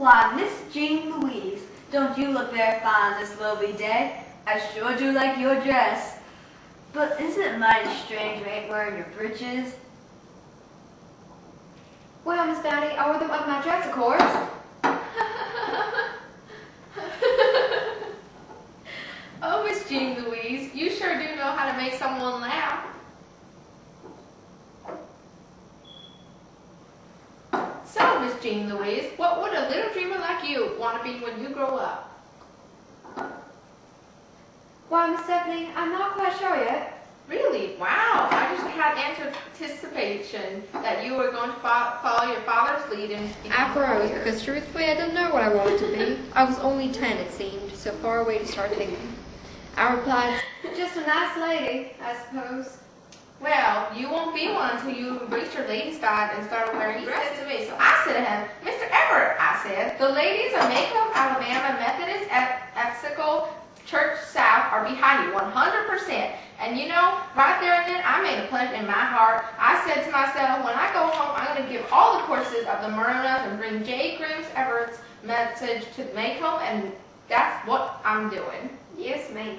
Why, Miss Jean Louise, don't you look very fine this lovely day? I sure do like your dress. But isn't it mighty strange you ain't wearing your breeches? Well, Miss Maudie, I wore them up my dress, of course. Oh, Miss Jean Louise, you sure do know how to make someone laugh. So, Miss Jean Louise, what would a little dreamer like you want to be when you grow up? Why, Miss Stephanie, I'm not quite sure yet. Really? Wow! I just had anticipation that you were going to follow your father's lead and I froze because truthfully I didn't know what I wanted to be. I was only 10, it seemed, so far away to start thinking. I replied, Just a nice lady, I suppose. Well, you won't be one until you reach your ladies' guide and start wearing dresses to me. So I said to him, Mr. Everett, I said, the ladies of Macomb, Alabama Methodist Episcopal Church South are behind you 100%. And you know, right there and then, I made a pledge in my heart. I said to myself, when I go home, I'm going to give all the courses of the Maronas and bring J. Grooms Everett's message to Macomb, and that's what I'm doing. Yes, ma'am.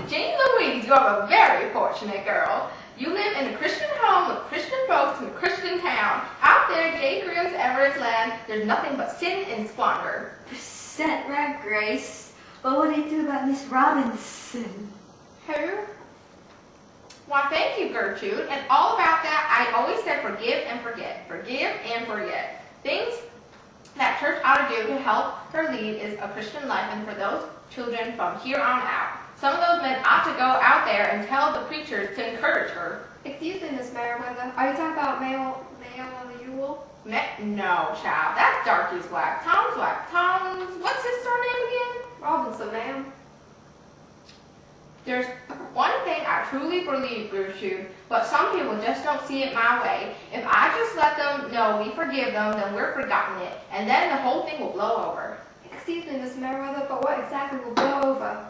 Jean Louise, you are a very fortunate girl. You live in a Christian home with Christian folks in a Christian town. Out there, J. Grooms Everett's land, there's nothing but sin and squander. Percent right, Grace. But what do you do about Miss Robinson? Who? Why, thank you, Gertrude. And all about that, I always said forgive and forget. Forgive and forget. Things that church ought to do to help her lead is a Christian life, and for those children from here on out. Some of those men ought to go out there and tell the preachers to encourage her. Excuse me, Miss Merriweather. Are you talking about Mail Ewell? No, child. That's Darky's wife. Tom's wife. Tom's, what's his surname again? Robinson, ma'am. There's one thing I truly believe, Gertrude, but some people just don't see it my way. If I just let them know we forgive them, then we're forgotten it, and then the whole thing will blow over. Excuse me, Miss Merriweather, but what exactly will blow over?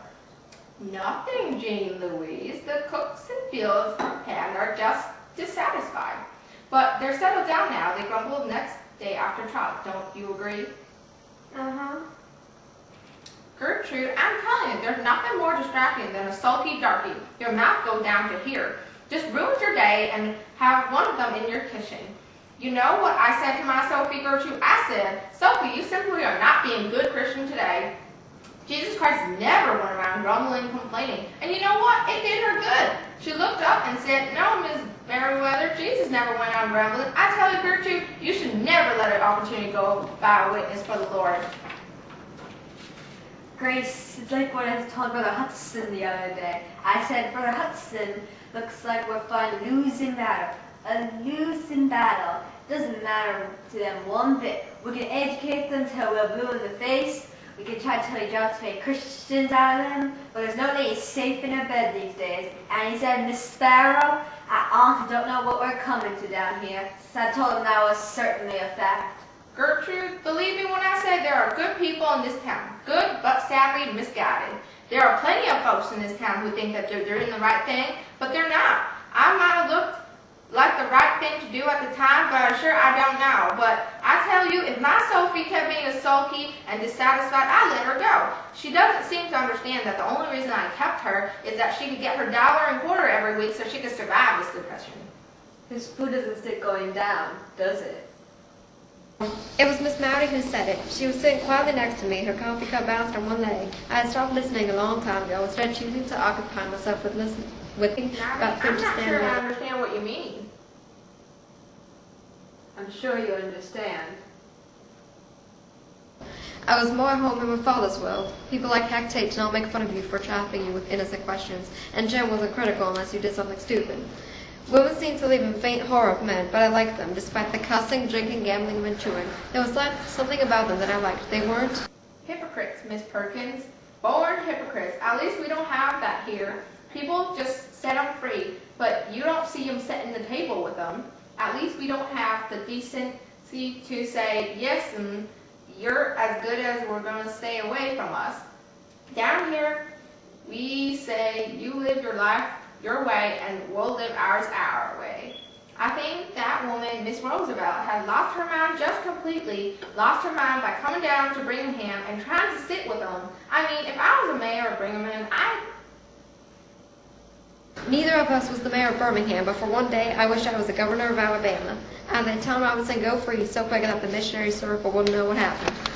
Nothing, Jean Louise. The cooks and fields hand are just dissatisfied. But they're settled down now. They grumble the next day after trial. Don't you agree? Uh-huh. Gertrude, I'm telling you, there's nothing more distracting than a sulky darky. Your mouth goes down to here. Just ruins your day and have one of them in your kitchen. You know what I said to my Sophie, Gertrude? I said, Sophie, you simply are not being a good Christian today. Jesus Christ never went around grumbling and complaining. And you know what? It did her good. She looked up and said, no, Miss Merriweather, Jesus never went on grumbling. I tell you, Gertrude, you should never let an opportunity go by a witness for the Lord. Grace, it's like what I told Brother Hudson the other day. I said, Brother Hudson, looks like we're fighting a losing battle. A losing battle. Doesn't matter to them one bit. We can educate them till we're blue in the face. We can try to tell each other to make Christians out of them, but there's no lady safe in her bed these days. And he said, Miss Farrow, I honestly don't know what we're coming to down here. So I told him that was certainly a fact. Gertrude, believe me when I say there are good people in this town. Good, but sadly misguided. There are plenty of folks in this town who think that they're doing the right thing, but they're not. I might have looked like the right thing to do at the time, but I'm sure I don't know. But I tell you, if my Sophie kept being a sulky and dissatisfied, I let her go. She doesn't seem to understand that the only reason I kept her is that she could get her $1.25 every week so she could survive this depression. His food doesn't stick going down, does it? It was Miss Maudie who said it. She was sitting quietly next to me, her coffee cup balanced on one leg. I had stopped listening a long time ago, instead choosing to occupy myself with listening. About I'm not sure I understand what you mean. I'm sure you understand. I was more at home in my father's world. People like Hecate did not make fun of you for chaffing you with innocent questions, and Jim wasn't critical unless you did something stupid. Women seemed to live in faint horror of men, but I liked them, despite the cussing, drinking, gambling, and chewing. There was something about them that I liked. They weren't Hypocrites, Miss Perkins. Born hypocrites. At least we don't have that here. People just set them free, but you don't see them setting the table with them. At least we don't have the decency to say, yes, and you're as good as we're going to stay away from us. Down here, we say, you live your life your way, and we'll live ours our way. I think that woman, Miss Roosevelt, had lost her mind just completely, lost her mind by coming down to Birmingham and trying to sit with them. I mean, if I was the mayor of Birmingham, Neither of us was the mayor of Birmingham, but for one day I wished I was the governor of Alabama. And they tell him I would say go free so quick that the missionary circle wouldn't know what happened.